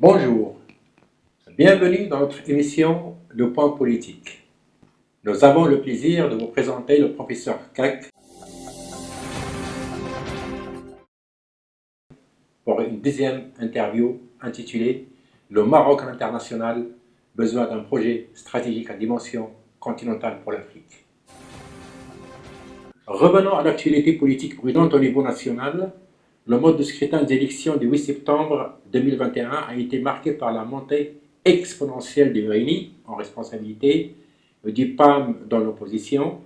Bonjour, bienvenue dans notre émission Le Point Politique. Nous avons le plaisir de vous présenter le professeur Kak pour une deuxième interview intitulée Le Maroc à l'international, besoin d'un projet stratégique à dimension continentale pour l'Afrique. Revenons à l'actualité politique brûlante au niveau national. Le mode de scrutin des élections du 8 septembre 2021 a été marqué par la montée exponentielle du RNI en responsabilité, du PAM dans l'opposition,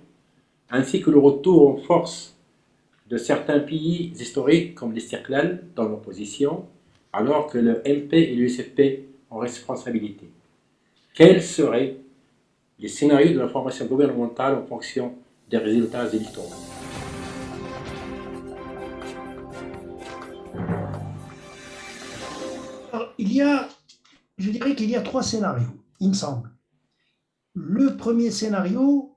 ainsi que le retour en force de certains pays historiques comme l'Istiqlal dans l'opposition, alors que le MP et l'USFP en responsabilité. Quels seraient les scénarios de la formation gouvernementale en fonction des résultats électoraux? Alors, je dirais qu'il y a trois scénarios, il me semble. Le premier scénario,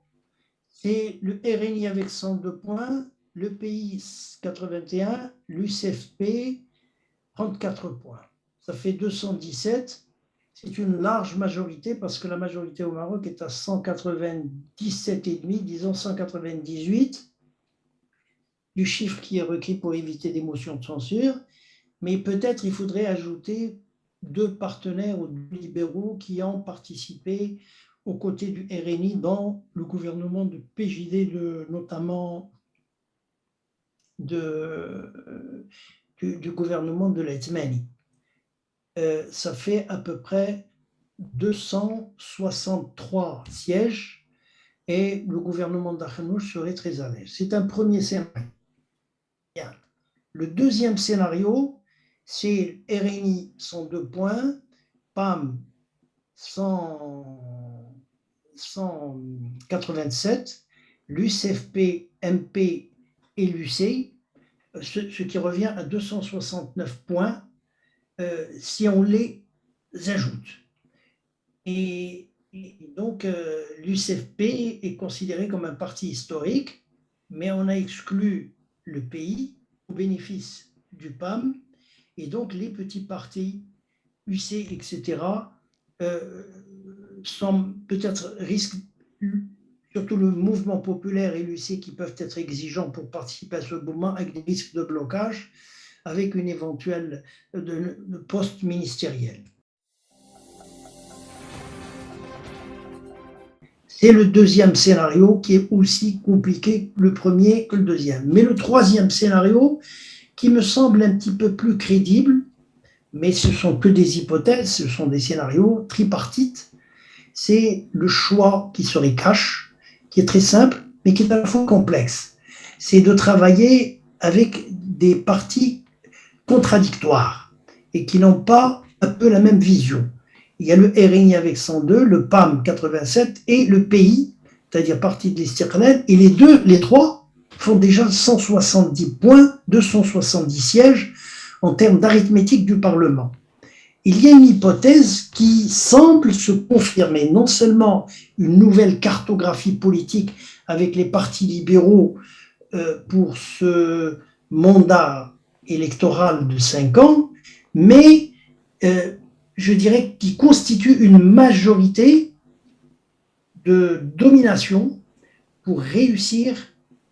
c'est le RNI avec 102 points, le pays 81, l'USFP 34 points. Ça fait 217. C'est une large majorité parce que la majorité au Maroc est à 197,5, disons 198, du chiffre qui est requis pour éviter des motions de censure. Mais peut-être il faudrait ajouter deux partenaires ou deux libéraux qui ont participé aux côtés du RNI dans le gouvernement de PJD, notamment du gouvernement de l'Aïtmani. Ça fait à peu près 263 sièges et le gouvernement d'Akhnouch serait très à l'aise. C'est un premier scénario. Bien. Le deuxième scénario, c'est RNI 102 points, PAM 187, l'USFP, MP et l'UC, ce qui revient à 269 points si on les ajoute. Et donc, l'USFP est considéré comme un parti historique, mais on a exclu le pays au bénéfice du PAM, et donc les petits partis, UC, etc., risquent, surtout le mouvement populaire et l'UC qui peuvent être exigeants pour participer à ce mouvement avec des risques de blocage, avec une éventuelle poste ministériel. C'est le deuxième scénario qui est aussi compliqué, le premier que le deuxième. Mais le troisième scénario, qui me semble un petit peu plus crédible, mais ce ne sont que des hypothèses, ce sont des scénarios tripartites, c'est le choix qui serait cash, qui est très simple, mais qui est à la fois complexe. C'est de travailler avec des partis contradictoires et qui n'ont pas un peu la même vision. Il y a le RNI avec 102, le PAM 87 et le pays, c'est-à-dire parti de l'Istiqlal, et les trois font déjà 170 points, 270 sièges en termes d'arithmétique du Parlement. Il y a une hypothèse qui semble se confirmer, non seulement une nouvelle cartographie politique avec les partis libéraux pour ce mandat électoral de 5 ans, mais je dirais qui constitue une majorité de domination pour réussir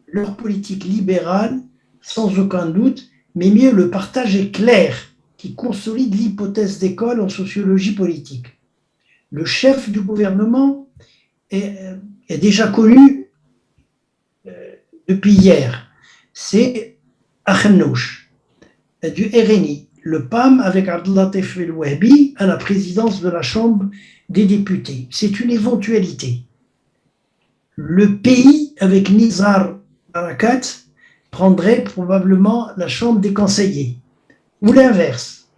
leur politique libérale sans aucun doute, mais mieux le partage est clair, qui consolide l'hypothèse d'école en sociologie politique. Le chef du gouvernement est déjà connu depuis hier, c'est Akhnouch, du RNI, le PAM avec Abdellatif El Wahbi à la présidence de la Chambre des députés. C'est une éventualité. Le pays avec Nizar Barakat prendrait probablement la Chambre des conseillers. Ou l'inverse.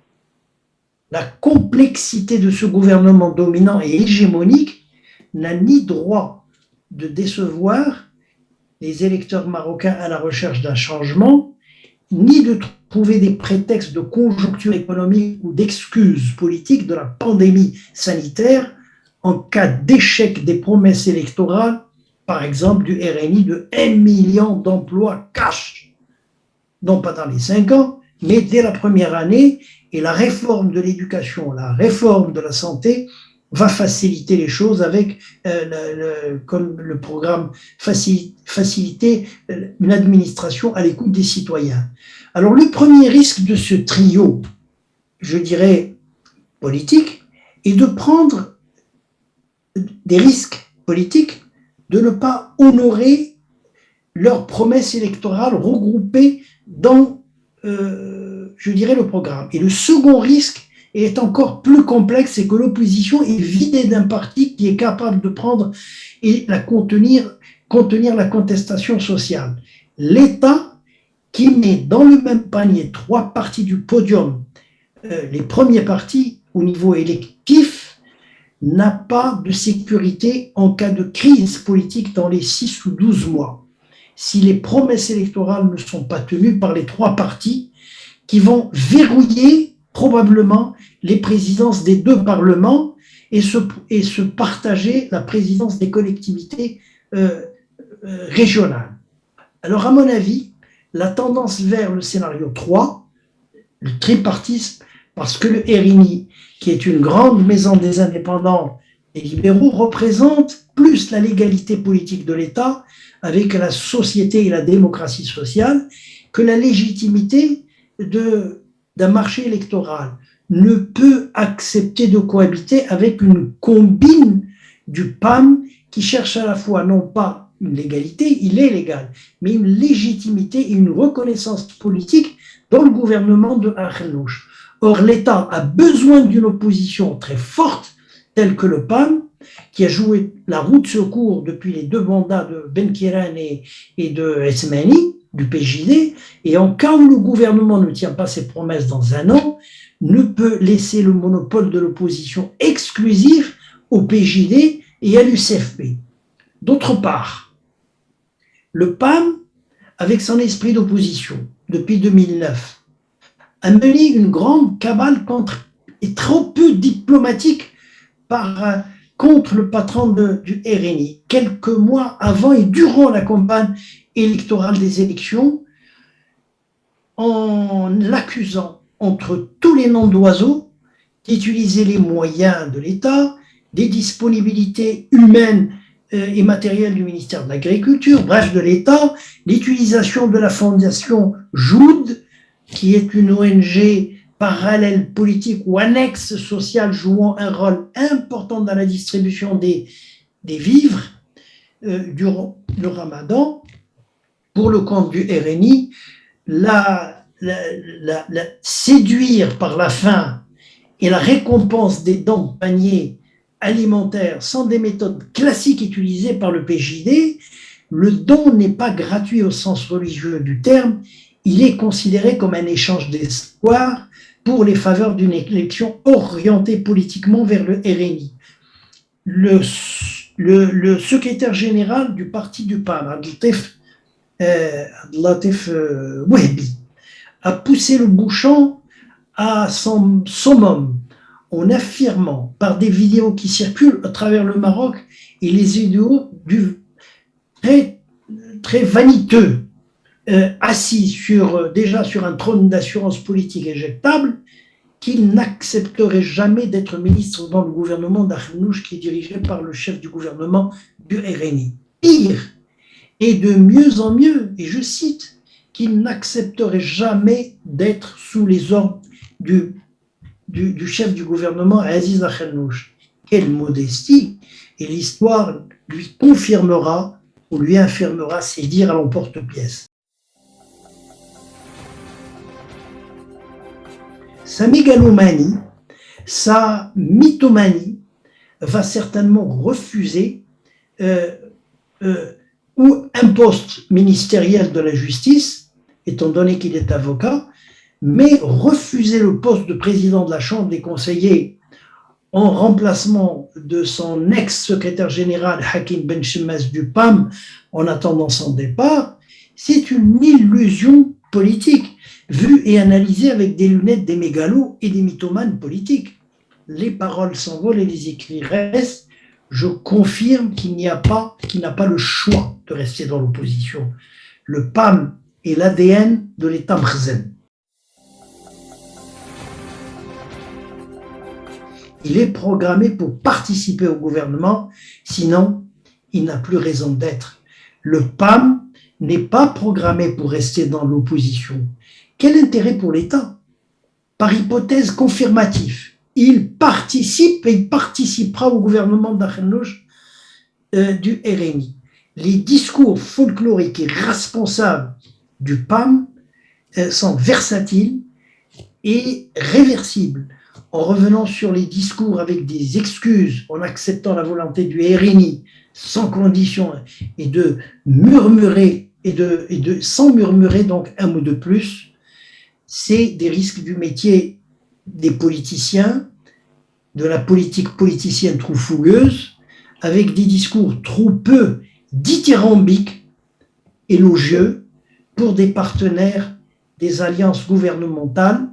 La complexité de ce gouvernement dominant et hégémonique n'a ni droit de décevoir les électeurs marocains à la recherche d'un changement, ni de trouver des prétextes de conjoncture économique ou d'excuses politiques de la pandémie sanitaire en cas d'échec des promesses électorales, par exemple du RNI de 1 million d'emplois cash, non pas dans les 5 ans, mais dès la première année, Et la réforme de l'éducation, la réforme de la santé va faciliter les choses avec, comme le programme faciliter une administration à l'écoute des citoyens. Alors le premier risque de ce trio, je dirais, politique, est de prendre des risques politiques, de ne pas honorer leurs promesses électorales regroupées dans, je dirais, le programme. Et le second risque est encore plus complexe, c'est que l'opposition est vidée d'un parti qui est capable de prendre et contenir la contestation sociale. L'État, qui met dans le même panier trois partis du podium, les premiers partis au niveau électif, n'a pas de sécurité en cas de crise politique dans les 6 ou 12 mois. Si les promesses électorales ne sont pas tenues par les trois partis qui vont verrouiller probablement les présidences des deux parlements et se partager la présidence des collectivités régionales. Alors, à mon avis, la tendance vers le scénario 3, le tripartisme, parce que le RNI, qui est une grande maison des indépendants et libéraux, représente plus la légalité politique de l'État avec la société et la démocratie sociale que la légitimité d'un marché électoral ne peut accepter de cohabiter avec une combine du PAM qui cherche à la fois non pas une légalité, il est légal, mais une légitimité et une reconnaissance politique dans le gouvernement de Arnouch. Or, l'État a besoin d'une opposition très forte, telle que le PAM, qui a joué la roue de secours depuis les deux mandats de Benkiran et de Esmani, du PJD, et en cas où le gouvernement ne tient pas ses promesses dans un an, ne peut laisser le monopole de l'opposition exclusif au PJD et à l'UCFP. D'autre part, le PAM, avec son esprit d'opposition depuis 2009, a mené une grande cabale et trop peu diplomatique contre le patron du RNI. Quelques mois avant et durant la campagne électorale des élections, en l'accusant entre tous les noms d'oiseaux d'utiliser les moyens de l'État, des disponibilités humaines et matérielles du ministère de l'Agriculture, bref de l'État, l'utilisation de la fondation Joud, qui est une ONG parallèle politique ou annexe sociale jouant un rôle important dans la distribution des vivres durant le Ramadan, pour le compte du RNI, séduire par la faim et la récompense des dons de panier alimentaire sans des méthodes classiques utilisées par le PJD, le don n'est pas gratuit au sens religieux du terme, il est considéré comme un échange d'espoir pour les faveurs d'une élection orientée politiquement vers le RNI. Le secrétaire général du parti du PAM, Abdelatif Wehbi, a poussé le bouchon à son summum en affirmant par des vidéos qui circulent à travers le Maroc et les vidéos très, très vaniteux, assis déjà sur un trône d'assurance politique éjectable, qu'il n'accepterait jamais d'être ministre dans le gouvernement d'Arnouch qui est dirigé par le chef du gouvernement du RNI. Pire, et de mieux en mieux, et je cite, qu'il n'accepterait jamais d'être sous les ordres du chef du gouvernement Aziz Arnouch. Quelle modestie! Et l'histoire lui confirmera ou lui infirmera ses dires à l'emporte-pièce. Sa mégalomanie, sa mythomanie va certainement refuser ou un poste ministériel de la justice, étant donné qu'il est avocat, mais refuser le poste de président de la Chambre des conseillers en remplacement de son ex-secrétaire général Hakim Ben Chemmas du PAM en attendant son départ, c'est une illusion politique, vue et analysée avec des lunettes des mégalos et des mythomanes politiques. Les paroles s'envolent et les écrits restent. Je confirme qu'il n'a pas le choix de rester dans l'opposition. Le PAM est l'ADN de l'État Mrzen. Il est programmé pour participer au gouvernement, sinon il n'a plus raison d'être. Le PAM n'est pas programmé pour rester dans l'opposition. Quel intérêt pour l'État? Par hypothèse confirmative, il participe et il participera au gouvernement d'Akhenouch du RNI. Les discours folkloriques et responsables du PAM sont versatiles et réversibles. En revenant sur les discours avec des excuses, en acceptant la volonté du RNI sans condition et de murmurer sans murmurer donc un mot de plus, c'est des risques du métier des politiciens, de la politique politicienne trop fougueuse, avec des discours trop peu dithyrambiques, élogieux, pour des partenaires des alliances gouvernementales.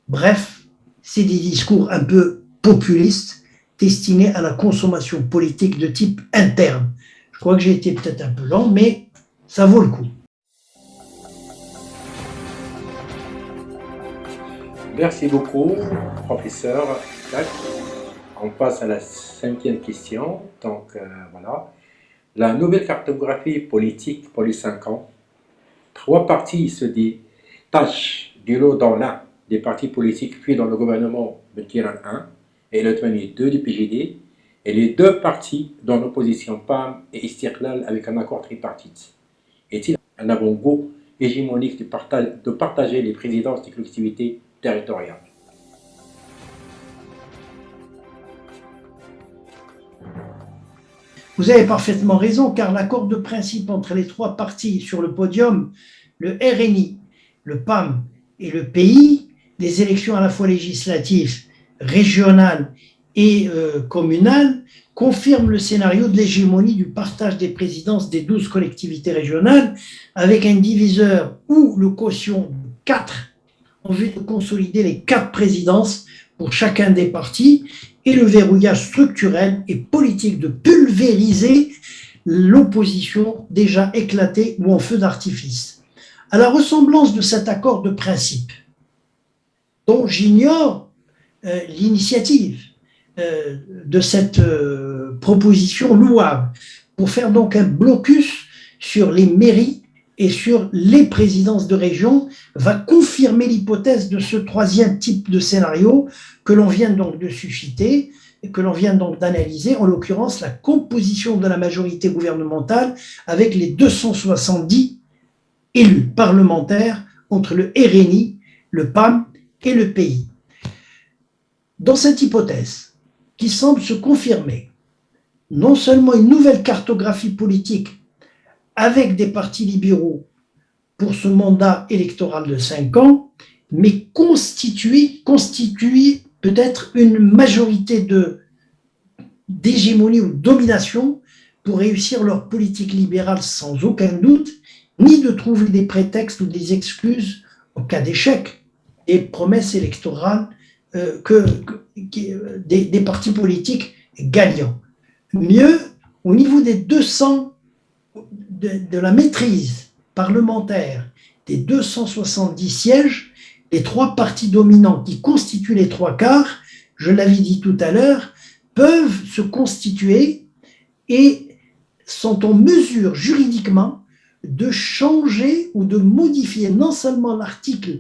Bref, c'est des discours un peu populistes, destinés à la consommation politique de type interne. Je crois que j'ai été peut-être un peu long, mais ça vaut le coup. Merci beaucoup, professeur. On passe à la 5e question. Donc, voilà. La nouvelle cartographie politique pour les 5 ans. 3 partis se détachent du lot dans l'un des partis politiques, puis dans le gouvernement Benkiran 1 et le Tmani 2 du PGD, et les 2 partis dans l'opposition PAM et Istiqlal avec un accord tripartite. Est-il un avant-goût hégémonique de partager les présidences des collectivités territoriales? Vous avez parfaitement raison, car l'accord de principe entre les 3 partis sur le podium, le RNI, le PAM et le pays, des élections à la fois législatives, régionales et communales, confirme le scénario de l'hégémonie du partage des présidences des 12 collectivités régionales, avec un diviseur ou le quotient de 4 en vue de consolider les 4 présidences pour chacun des partis, et le verrouillage structurel et politique de pulvériser l'opposition déjà éclatée ou en feu d'artifice. À la ressemblance de cet accord de principe, dont j'ignore l'initiative de cette proposition louable, pour faire donc un blocus sur les mairies et sur les présidences de région, va confirmer l'hypothèse de ce 3e type de scénario que l'on vient donc de susciter et que l'on vient donc d'analyser, en l'occurrence la composition de la majorité gouvernementale avec les 270 élus parlementaires entre le RNI, le PAM et le pays. Dans cette hypothèse, qui semble se confirmer, non seulement une nouvelle cartographie politique avec des partis libéraux pour ce mandat électoral de 5 ans, mais constituer peut-être une majorité d'hégémonie ou de domination pour réussir leur politique libérale sans aucun doute, ni de trouver des prétextes ou des excuses en cas d'échec des promesses électorales des partis politiques gagnants. Mieux, au niveau des 200 de la maîtrise parlementaire des 270 sièges, les 3 partis dominants qui constituent les 3/4, je l'avais dit tout à l'heure, peuvent se constituer et sont en mesure juridiquement de changer ou de modifier non seulement l'article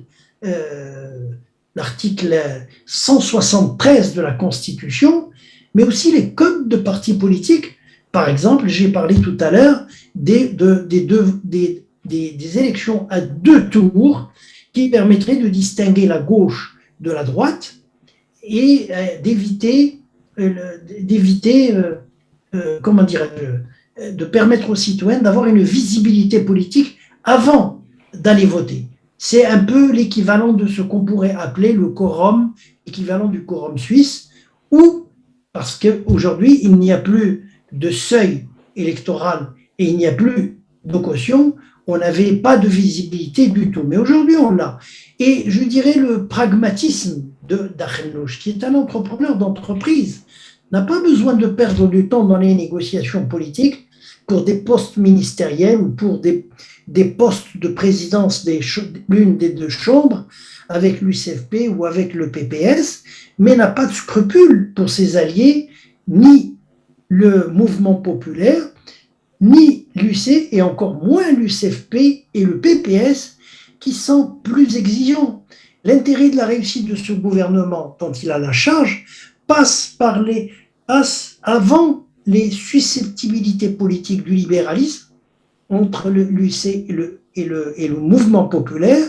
173 de la Constitution, mais aussi les codes de partis politiques. Par exemple, j'ai parlé tout à l'heure des élections à 2 tours qui permettraient de distinguer la gauche de la droite et d'éviter de permettre aux citoyens d'avoir une visibilité politique avant d'aller voter. C'est un peu l'équivalent de ce qu'on pourrait appeler le quorum, équivalent du quorum suisse, où, parce qu'aujourd'hui, il n'y a plus de seuil électoral et il n'y a plus de caution, on n'avait pas de visibilité du tout. Mais aujourd'hui, on l'a. Et je dirais le pragmatisme d'Akhenouch, qui est un entrepreneur d'entreprise, n'a pas besoin de perdre du temps dans les négociations politiques pour des postes ministériels ou pour des postes de présidence de l'une des 2 chambres, avec l'UCFP ou avec le PPS, mais n'a pas de scrupules pour ses alliés, ni le mouvement populaire, ni l'UC et encore moins l'UCFP et le PPS qui sont plus exigeants. L'intérêt de la réussite de ce gouvernement, dont il a la charge, passe avant les susceptibilités politiques du libéralisme entre l'UC et le mouvement populaire,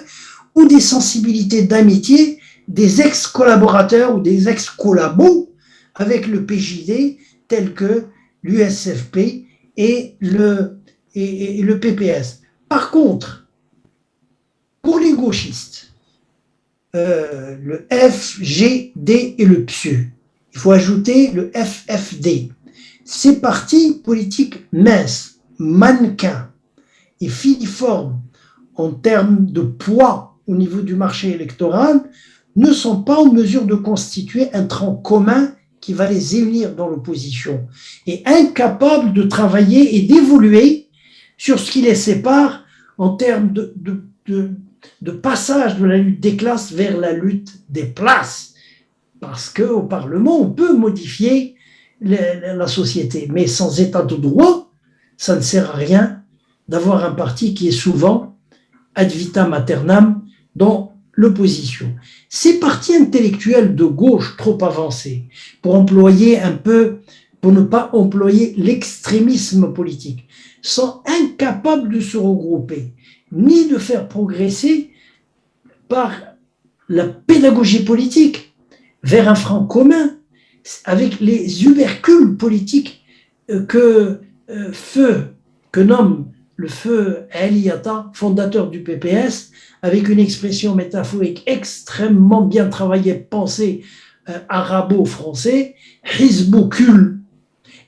ou des sensibilités d'amitié des ex-collaborateurs ou des ex-collabos avec le PJD, tels que l'USFP et le PPS. Par contre, pour les gauchistes, le FGD et le PSU, il faut ajouter le FFD. Ces partis politiques minces, mannequins et filiformes en termes de poids au niveau du marché électoral ne sont pas en mesure de constituer un tronc commun qui va les unir dans l'opposition et incapables de travailler et d'évoluer sur ce qui les sépare en termes de passage de la lutte des classes vers la lutte des places. Parce qu'au Parlement, on peut modifier la société, mais sans état de droit, ça ne sert à rien d'avoir un parti qui est souvent ad vitam aeternam dans l'opposition. Ces partis intellectuels de gauche trop avancés, pour ne pas employer l'extrémisme politique, sont incapables de se regrouper, ni de faire progresser par la pédagogie politique vers un front commun, avec les tubercules politiques que nomme le feu Ali Atta, fondateur du PPS, avec une expression métaphorique extrêmement bien travaillée, pensée arabo-français, Hizbukul,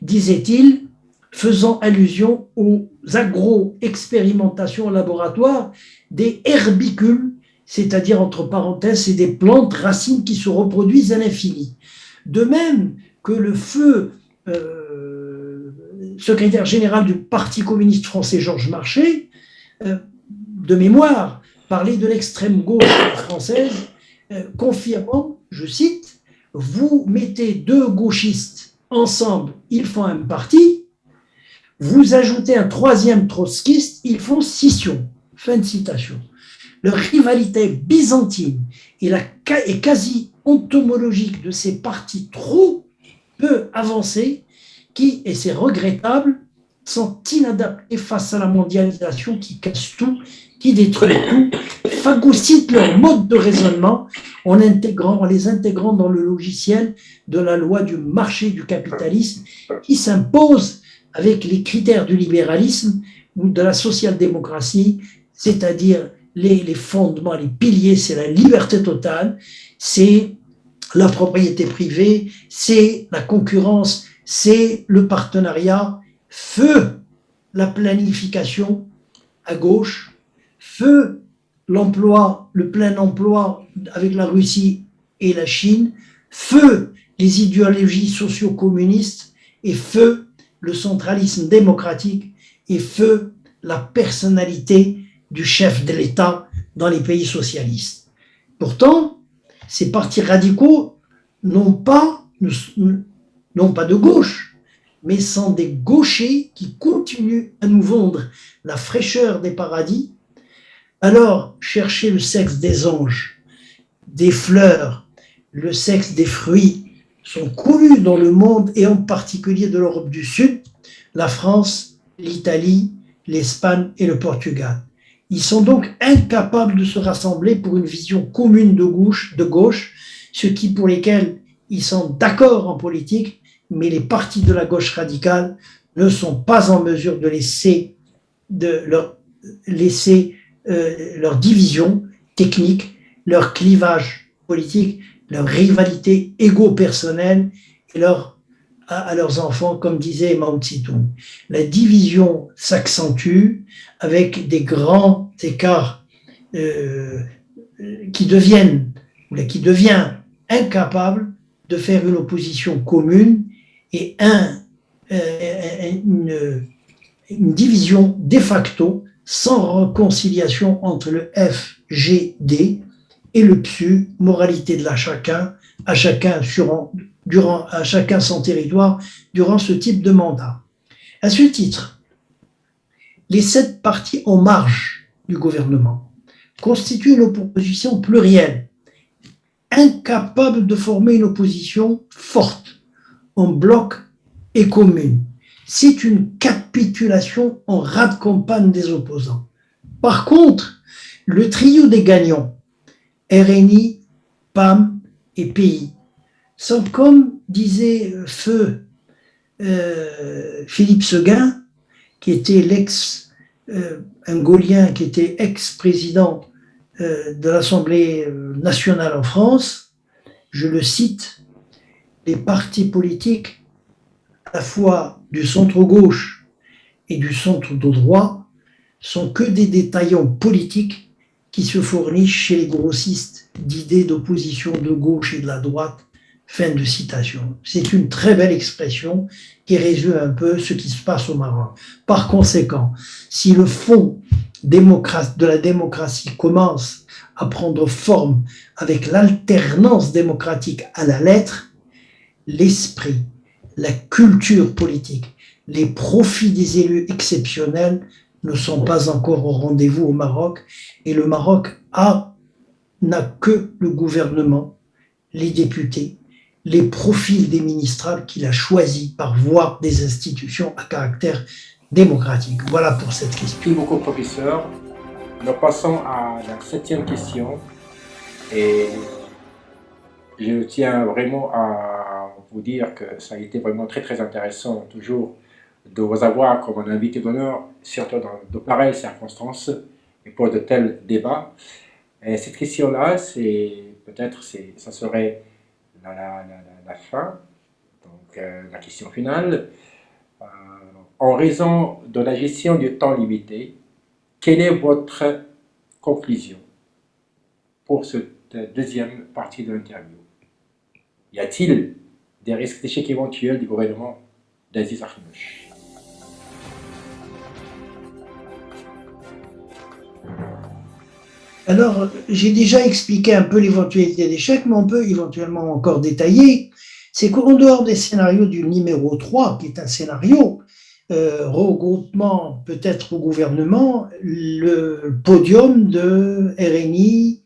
disait-il, faisant allusion aux agro-expérimentations en laboratoire des herbicules, c'est-à-dire entre parenthèses, c'est des plantes racines qui se reproduisent à l'infini. De même que le feu secrétaire général du Parti communiste français, Georges Marchais, de mémoire, parlait de l'extrême gauche française, confirmant, je cite, « Vous mettez deux gauchistes ensemble, ils font un parti, vous ajoutez un troisième trotskiste, ils font scission. » Fin de citation. Leur rivalité byzantine et quasi entomologique de ces partis trop peu avancés qui, et c'est regrettable, sont inadaptés face à la mondialisation qui casse tout, qui détruit tout, phagocyte leur mode de raisonnement en les intégrant dans le logiciel de la loi du marché du capitalisme qui s'impose avec les critères du libéralisme ou de la social-démocratie, c'est-à-dire les fondements, les piliers, c'est la liberté totale, c'est la propriété privée, c'est la concurrence, c'est le partenariat, feu la planification à gauche, feu l'emploi, le plein emploi avec la Russie et la Chine, feu les idéologies socio-communistes et feu le centralisme démocratique et feu la personnalité du chef de l'État dans les pays socialistes. Pourtant, ces partis radicaux n'ont pas de gauche, mais sont des gauchers qui continuent à nous vendre la fraîcheur des paradis. Alors, cherchez le sexe des anges, des fleurs, le sexe des fruits sont connus dans le monde et en particulier de l'Europe du Sud, la France, l'Italie, l'Espagne et le Portugal. Ils sont donc incapables de se rassembler pour une vision commune de gauche, ce qui pour lesquels ils sont d'accord en politique, mais les partis de la gauche radicale ne sont pas en mesure de laisser leur division technique, leur clivage politique, leur rivalité égo-personnelle et à leurs enfants, comme disait Mao Tse-tung. La division s'accentue avec des grands écarts qui devient incapable de faire une opposition commune et une division de facto sans réconciliation entre le FGD et le PSU, moralité de à chacun son territoire durant ce type de mandat. À ce titre, les 7 partis en marge du gouvernement constituent une opposition plurielle, incapable de former une opposition forte, en bloc et commune. C'est une capitulation en rade-campagne des opposants. Par contre, le trio des gagnants, RNI, PAM et pays, sont, comme disait feu Philippe Séguin, qui était un Gaulien qui était ex-président de l'Assemblée nationale en France, je le cite, les partis politiques, à la fois du centre-gauche et du centre-droit, sont que des détaillants politiques qui se fournissent chez les grossistes d'idées d'opposition de gauche et de la droite. Fin de citation. C'est une très belle expression qui résume un peu ce qui se passe au Maroc. Par conséquent, si le fond de la démocratie commence à prendre forme avec l'alternance démocratique à la lettre, l'esprit, la culture politique, les profits des élus exceptionnels ne sont pas encore au rendez-vous au Maroc, et le Maroc n'a que le gouvernement, les députés, les profils des ministrables qu'il a choisis par voie des institutions à caractère démocratique. Voilà pour cette question. Merci beaucoup, professeur. Nous passons à la 7e question. Et je tiens vraiment à vous dire que ça a été vraiment très très intéressant toujours de vous avoir comme un invité d'honneur, surtout dans de pareilles circonstances et pour de tels débats. Et cette question-là, ça serait la fin, donc la question finale. En raison de la gestion du temps limité, quelle est votre conclusion pour cette deuxième partie de l'interview? Y a-t-il des risques d'échec éventuels du gouvernement d'Aziz Akhannouch? Alors, j'ai déjà expliqué un peu l'éventualité d'échec, mais on peut éventuellement encore détailler. C'est qu'en dehors des scénarios du numéro 3, qui est un scénario, regroupement peut-être au gouvernement, le podium de RNI,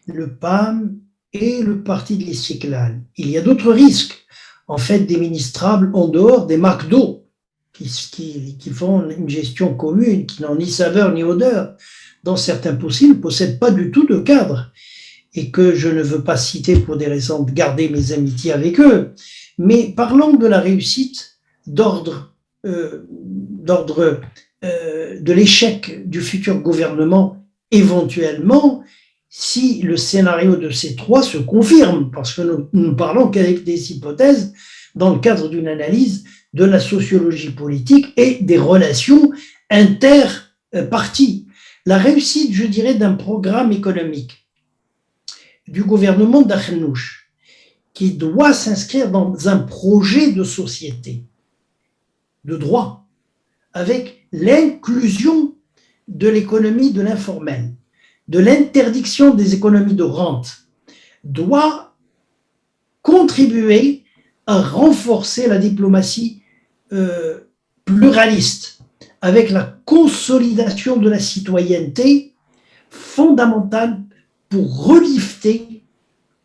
le PAM et le parti de l'Istiqlal. Il y a d'autres risques, en fait, des ministrables en dehors des McDo, qui font une gestion commune, qui n'ont ni saveur ni odeur, dans certains possibles, ne possèdent pas du tout de cadre, et que je ne veux pas citer pour des raisons de garder mes amitiés avec eux. Mais parlons de la réussite d'ordre de l'échec du futur gouvernement, éventuellement, si le scénario de ces 3 se confirme, parce que nous ne parlons qu'avec des hypothèses dans le cadre d'une analyse de la sociologie politique et des relations inter-partis. La réussite, je dirais, d'un programme économique du gouvernement d'Akhannouch, qui doit s'inscrire dans un projet de société, de droit, avec l'inclusion de l'économie de l'informel, de l'interdiction des économies de rente, doit contribuer à renforcer la diplomatie pluraliste, avec la consolidation de la citoyenneté fondamentale pour relifter,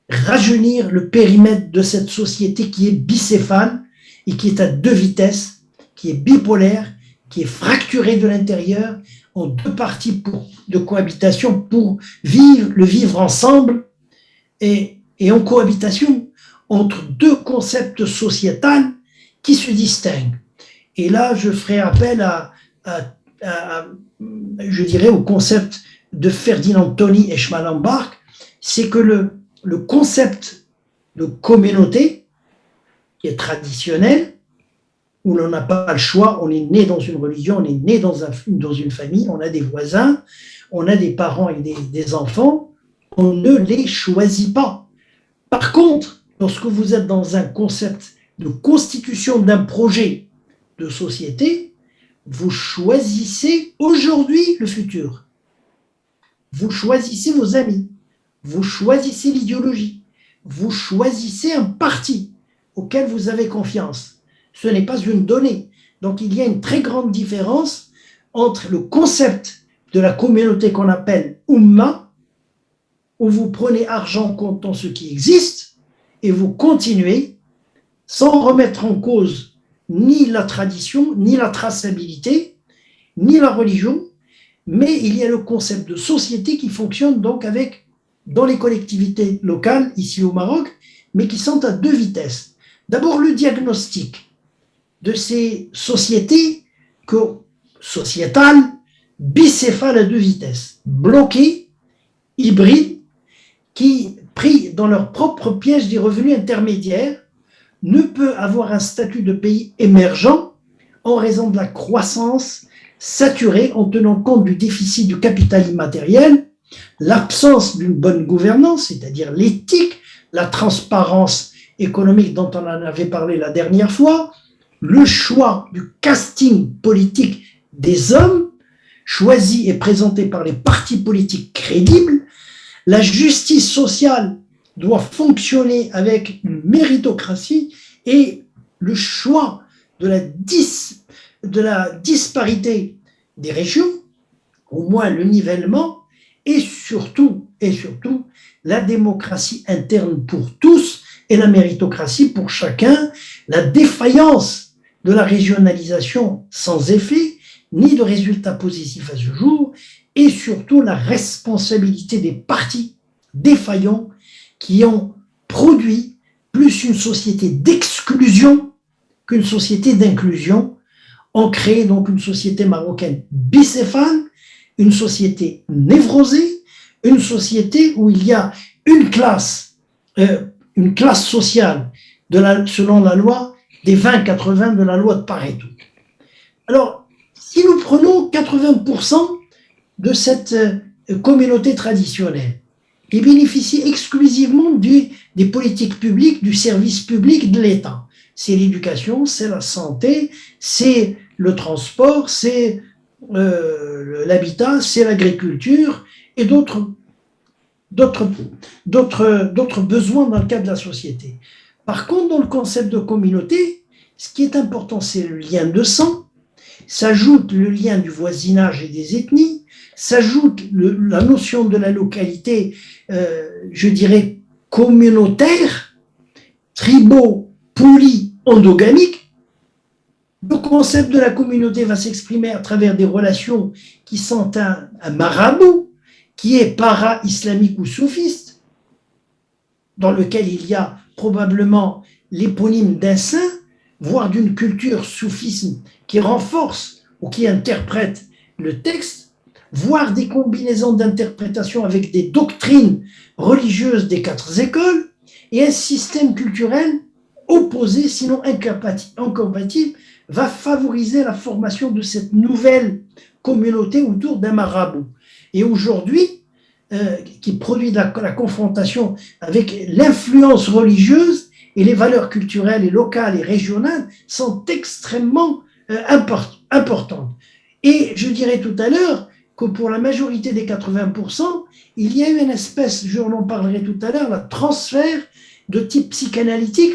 rajeunir le périmètre de cette société qui est bicéphale et qui est à 2 vitesses, qui est bipolaire, qui est fracturée de l'intérieur en 2 parties de cohabitation pour vivre ensemble et en cohabitation entre 2 concepts sociétals qui se distinguent. Et là, je ferai appel je dirais, au concept de Ferdinand Tony et Schmallenbach, c'est que le concept de communauté, qui est traditionnel, où l'on n'a pas le choix, on est né dans une religion, on est né dans une famille, on a des voisins, on a des parents et des enfants, on ne les choisit pas. Par contre, lorsque vous êtes dans un concept de constitution d'un projet de société, vous choisissez aujourd'hui le futur. Vous choisissez vos amis. vous choisissez l'idéologie, vous choisissez un parti auquel vous avez confiance. Ce n'est pas une donnée. Donc il y a une très grande différence entre le concept de la communauté qu'on appelle Ummah, où vous prenez argent comptant ce qui existe, et vous continuez sans remettre en cause ni la tradition, ni la traçabilité, ni la religion, mais il y a le concept de société qui fonctionne donc dans les collectivités locales, ici au Maroc, mais qui sont à deux vitesses. D'abord, le diagnostic de ces sociétés sociétales, bicéphales à deux vitesses, bloquées, hybrides, qui, pris dans leur propre piège des revenus intermédiaires, ne peut avoir un statut de pays émergent en raison de la croissance saturée en tenant compte du déficit du capital immatériel, l'absence d'une bonne gouvernance, c'est-à-dire l'éthique, la transparence économique dont on en avait parlé la dernière fois, le choix du casting politique des hommes choisis et présentés par les partis politiques crédibles. La justice sociale doit fonctionner avec une méritocratie et le choix de la disparité des régions, au moins le nivellement, et surtout la démocratie interne pour tous et la méritocratie pour chacun, la défaillance de la régionalisation sans effet, ni de résultats positifs à ce jour, et surtout la responsabilité des partis défaillants qui ont produit plus une société d'exclusion qu'une société d'inclusion, ont créé donc une société marocaine bicéphale, une société névrosée, une société où il y a une classe sociale selon la loi des 20-80 de la loi de Pareto. Alors, si nous prenons 80% de cette communauté traditionnelle, qui bénéficie exclusivement des politiques publiques, du service public de l'État. C'est l'éducation, c'est la santé, c'est le transport, c'est l'habitat, c'est l'agriculture et d'autres besoins dans le cadre de la société. Par contre, dans le concept de communauté, ce qui est important, c'est le lien de sang, s'ajoute le lien du voisinage et des ethnies, s'ajoute la notion de la localité, je dirais, communautaire, tribo-poly-endogamique. Le concept de la communauté va s'exprimer à travers des relations qui sont un marabout, qui est para-islamique ou soufiste, dans lequel il y a probablement l'éponyme d'un saint, voire d'une culture soufisme qui renforce ou qui interprète le texte, voire des combinaisons d'interprétation avec des doctrines religieuses des quatre écoles, et un système culturel opposé, sinon incompatible, va favoriser la formation de cette nouvelle communauté autour d'un marabout. Et aujourd'hui, qui produit la confrontation avec l'influence religieuse et les valeurs culturelles et locales et régionales sont extrêmement importantes. Et je dirais tout à l'heure que pour la majorité des 80%, il y a eu une espèce, je en parlerai tout à l'heure, un transfert de type psychanalytique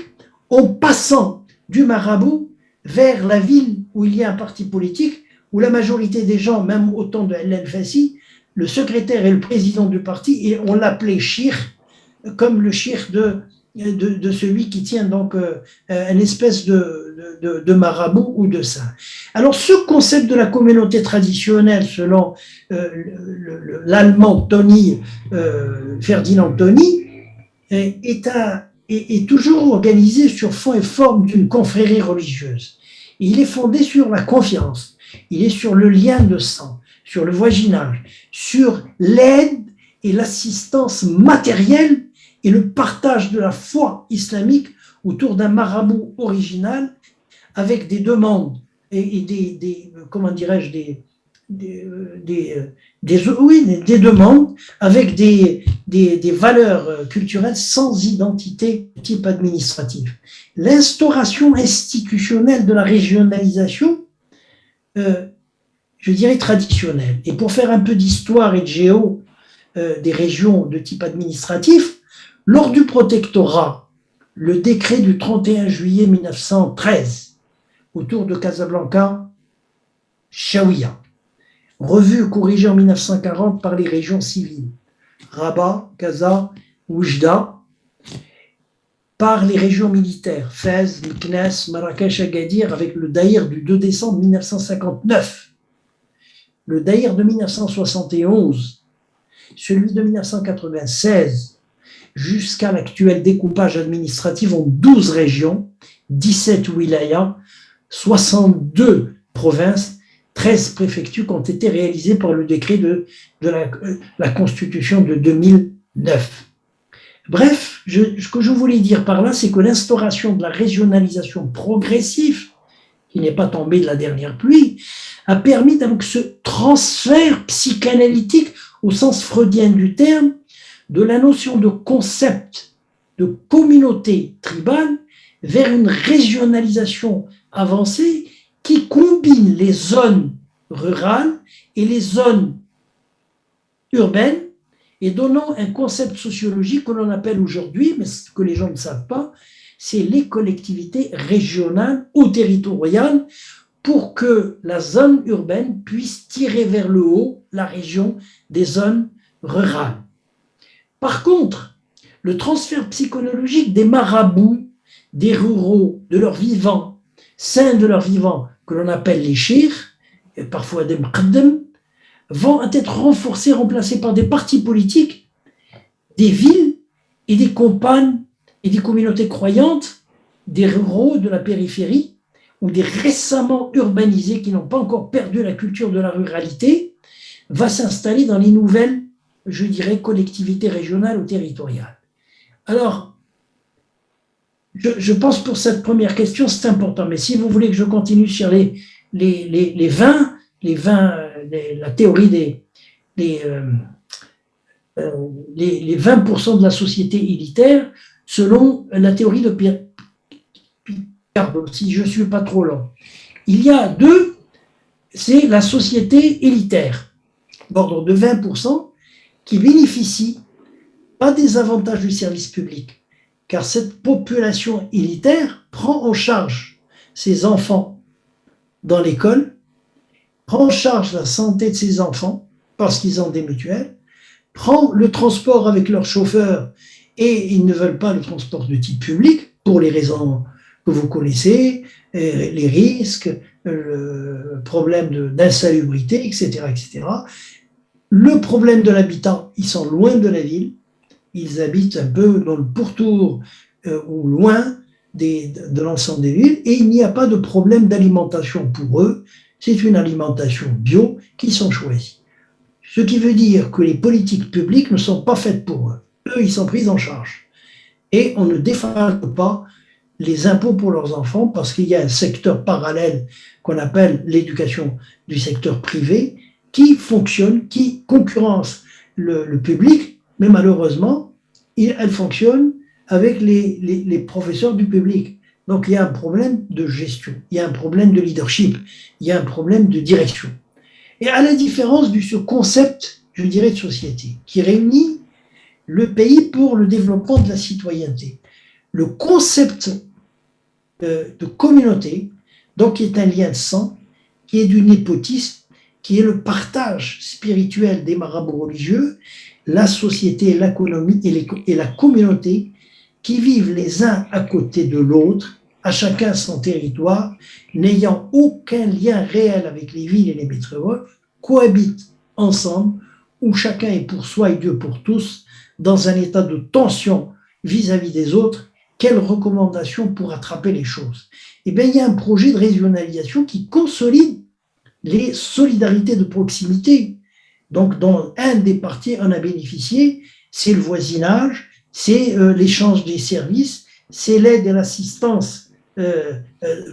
en passant du marabout vers la ville où il y a un parti politique, où la majorité des gens, même au temps de Hélène Fassi, le secrétaire et le président du parti, et on l'appelait Shir, comme le Shir de celui qui tient donc une espèce de marabout ou de saint. Alors ce concept de la communauté traditionnelle, selon l'allemand Ferdinand Toni, est toujours organisé sur fond et forme d'une confrérie religieuse. Il est fondé sur la confiance, il est sur le lien de sang, sur le voisinage, sur l'aide et l'assistance matérielle et le partage de la foi islamique autour d'un marabout original avec des demandes et des demandes avec des valeurs culturelles sans identité de type administratif. L'instauration institutionnelle de la régionalisation, je dirais traditionnelle. Et pour faire un peu d'histoire et de géo, des régions de type administratif, lors du protectorat, le décret du 31 juillet 1913, autour de Casablanca, Chaouia, revu et corrigé en 1940 par les régions civiles, Rabat, Casa, Oujda, par les régions militaires, Fès, Meknès, Marrakech, Agadir, avec le Daïr du 2 décembre 1959, le Daïr de 1971, celui de 1996, jusqu'à l'actuel découpage administratif en 12 régions, 17 wilayas, 62 provinces, 13 préfectures qui ont été réalisées par le décret de la Constitution de 2009. Bref, ce que je voulais dire par là, c'est que l'instauration de la régionalisation progressive, qui n'est pas tombée de la dernière pluie, a permis donc ce transfert psychanalytique au sens freudien du terme de la notion de concept de communauté tribale vers une régionalisation avancée qui combine les zones rurales et les zones urbaines et donnant un concept sociologique que l'on appelle aujourd'hui, mais ce que les gens ne savent pas, c'est les collectivités régionales ou territoriales pour que la zone urbaine puisse tirer vers le haut la région des zones rurales. Par contre, le transfert psychologique des marabouts, des ruraux, de leurs vivants, saints de leurs vivants, que l'on appelle les chirs, et parfois des mqaddam, vont être renforcés, remplacés par des partis politiques, des villes et des campagnes et des communautés croyantes, des ruraux de la périphérie ou des récemment urbanisés qui n'ont pas encore perdu la culture de la ruralité, va s'installer dans les nouvelles, je dirais, collectivités régionales ou territoriales. Alors, je pense pour cette première question, c'est important, mais si vous voulez que je continue sur les vins, la théorie les 20% de la société élitaire, selon la théorie de Picardo, si je ne suis pas trop lent. Il y a deux, c'est la société élitaire, d'ordre de 20%, qui bénéficie pas des avantages du service public, car cette population élitaire prend en charge ses enfants dans l'école, prend en charge la santé de ses enfants, parce qu'ils ont des mutuelles, prend le transport avec leur chauffeur, et ils ne veulent pas le transport de type public, pour les raisons que vous connaissez, les risques, le problème d'insalubrité, etc., etc. Le problème de l'habitat, ils sont loin de la ville, ils habitent un peu dans le pourtour ou loin de l'ensemble des villes, et il n'y a pas de problème d'alimentation pour eux, c'est une alimentation bio qui sont choisis. Ce qui veut dire que les politiques publiques ne sont pas faites pour eux. Eux, ils sont pris en charge. Et on ne défalque pas les impôts pour leurs enfants parce qu'il y a un secteur parallèle qu'on appelle l'éducation du secteur privé qui fonctionne, qui concurrence le public, mais malheureusement, elle fonctionne avec les professeurs du public. Donc il y a un problème de gestion, il y a un problème de leadership, il y a un problème de direction. Et à la différence de ce concept, je dirais, de société, qui réunit le pays pour le développement de la citoyenneté. Le concept de communauté, donc qui est un lien de sang, qui est du népotisme, qui est le partage spirituel des marabouts religieux, la société, l'économie et la communauté qui vivent les uns à côté de l'autre, à chacun son territoire, n'ayant aucun lien réel avec les villes et les métropoles, cohabitent ensemble, où chacun est pour soi et Dieu pour tous, dans un état de tension vis-à-vis des autres. Quelles recommandations pour attraper les choses? Eh bien, il y a un projet de régionalisation qui consolide les solidarités de proximité. Donc, dans un des parties, on a bénéficié, c'est le voisinage, c'est l'échange des services, c'est l'aide et l'assistance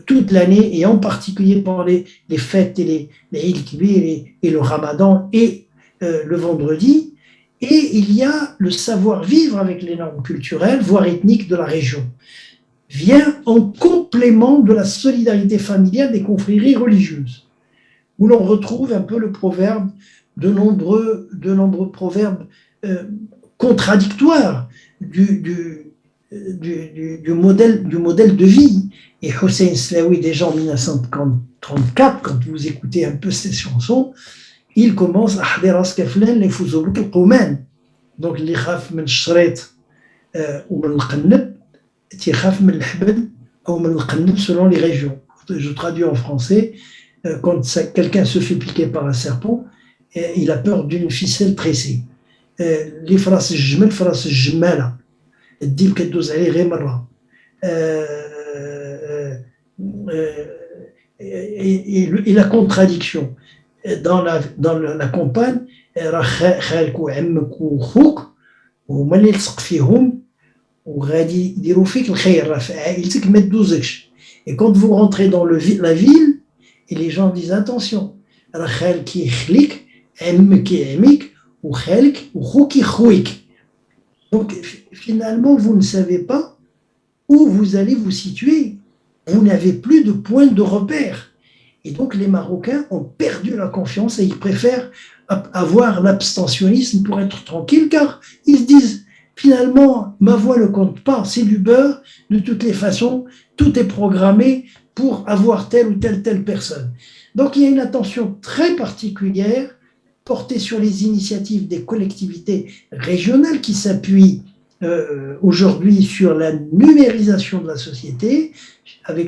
toute l'année, et en particulier pendant les fêtes et les Eid Kibir et le Ramadan et le vendredi. Et il y a le savoir-vivre avec les normes culturelles, voire ethniques de la région. Vient en complément de la solidarité familiale des confréries religieuses, où l'on retrouve un peu le proverbe, de nombreux proverbes contradictoire du modèle de vie. Et Hossein Slaoui, déjà en 1934, quand vous écoutez un peu ces chansons, il commence à Ahdi Ras Kaflan les Fouzoubou Kouman. Donc, les khaf men shret ou men l'qannab, ti khaf men l'hbel ou men l'qannab selon les régions. Je traduis en français, quand quelqu'un se fait piquer par un serpent, il a peur d'une ficelle tressée. Les phrases jmel, phrases jmala. الديب كدوز عليه غير مرة et la contradiction dans la campagne راه خالك وعمك وخوك هما اللي لصق فيهم وغادي يديروا فيك الخير راه في عائلتك ما تدوزكش. Et quand vous rentrez dans la ville et les gens disent attention راه خالك يخليك عمك يعميك وخالك وخوك يخويك. Donc, finalement, vous ne savez pas où vous allez vous situer. Vous n'avez plus de point de repère. Et donc, les Marocains ont perdu la confiance et ils préfèrent avoir l'abstentionnisme pour être tranquilles, car ils se disent, finalement, ma voix ne compte pas, c'est du beurre. De toutes les façons, tout est programmé pour avoir telle ou telle personne. Donc, il y a une attention très particulière porté sur les initiatives des collectivités régionales qui s'appuient aujourd'hui sur la numérisation de la société,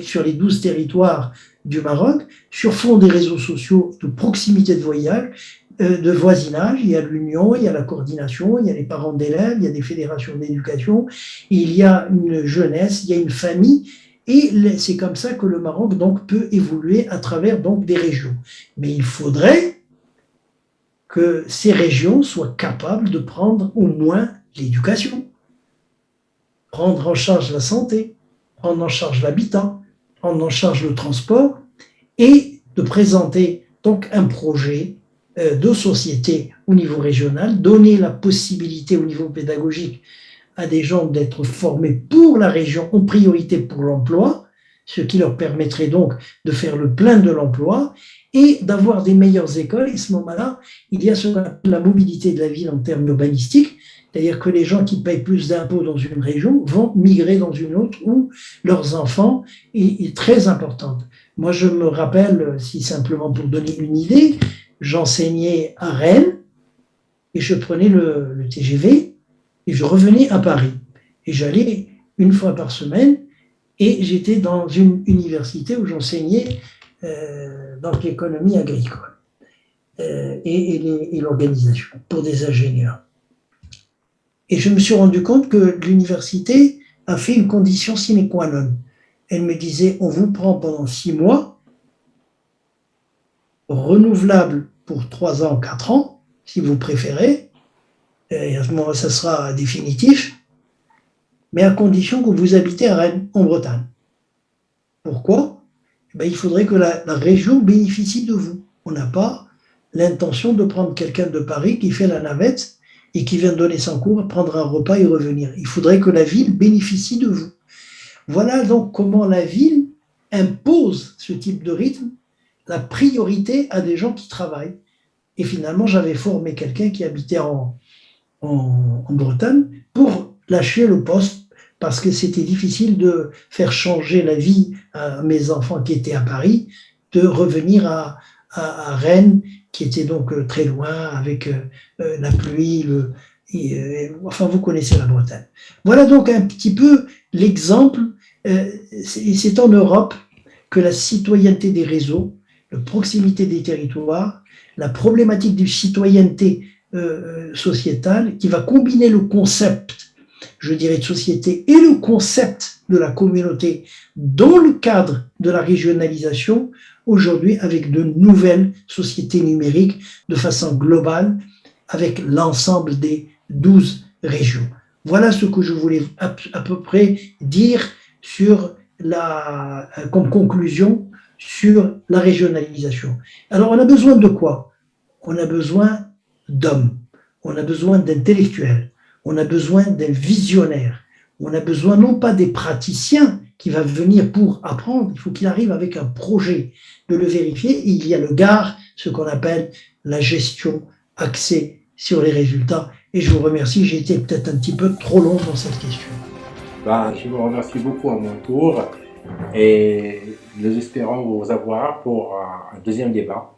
sur les 12 territoires du Maroc, sur fond des réseaux sociaux de proximité de voisinage. Il y a l'union, il y a la coordination, il y a les parents d'élèves, il y a des fédérations d'éducation, il y a une jeunesse, il y a une famille. Et c'est comme ça que le Maroc donc, peut évoluer à travers donc, des régions. Mais il faudrait que ces régions soient capables de prendre au moins l'éducation, prendre en charge la santé, prendre en charge l'habitat, prendre en charge le transport et de présenter donc un projet de société au niveau régional, donner la possibilité au niveau pédagogique à des gens d'être formés pour la région en priorité pour l'emploi, ce qui leur permettrait donc de faire le plein de l'emploi et d'avoir des meilleures écoles. Et à ce moment-là, il y a ce qu'on appelle la mobilité de la ville en termes urbanistiques, c'est-à-dire que les gens qui payent plus d'impôts dans une région vont migrer dans une autre où leurs enfants est très importante. Moi, je me rappelle, si simplement pour donner une idée, j'enseignais à Rennes et je prenais le TGV et je revenais à Paris. Et j'allais une fois par semaine et j'étais dans une université où j'enseignais donc l'économie agricole et l'organisation pour des ingénieurs. Et je me suis rendu compte que l'université a fait une condition sine qua non. Elle me disait, on vous prend pendant 6 mois, renouvelable pour 3 ans, 4 ans, si vous préférez, et à ce moment-là, ça sera définitif, mais à condition que vous habitez à Rennes, en Bretagne. Pourquoi ? Il faudrait que la région bénéficie de vous. On n'a pas l'intention de prendre quelqu'un de Paris qui fait la navette et qui vient donner son cours, prendre un repas et revenir. Il faudrait que la ville bénéficie de vous. Voilà donc comment la ville impose ce type de rythme, la priorité à des gens qui travaillent. Et finalement, j'avais formé quelqu'un qui habitait en Bretagne pour lâcher le poste parce que c'était difficile de faire changer la vie à mes enfants qui étaient à Paris, de revenir à Rennes, qui était donc très loin, avec la pluie, enfin vous connaissez la Bretagne. Voilà donc un petit peu l'exemple, c'est en Europe que la citoyenneté des réseaux, la proximité des territoires, la problématique de citoyenneté sociétale, qui va combiner le concept, je dirais, de société et le concept de la communauté dans le cadre de la régionalisation, aujourd'hui avec de nouvelles sociétés numériques de façon globale, avec l'ensemble des 12 régions. Voilà ce que je voulais à peu près dire comme conclusion sur la régionalisation. Alors on a besoin de quoi ? On a besoin d'hommes, on a besoin d'intellectuels, on a besoin d'un visionnaire, on a besoin non pas des praticiens qui va venir pour apprendre, il faut qu'il arrive avec un projet, de le vérifier. Et il y a le GAR, ce qu'on appelle la gestion axée sur les résultats Et je vous remercie, j'ai été peut-être un petit peu trop long dans cette question. Ben, je vous remercie beaucoup à mon tour et nous espérons vous avoir pour un deuxième débat.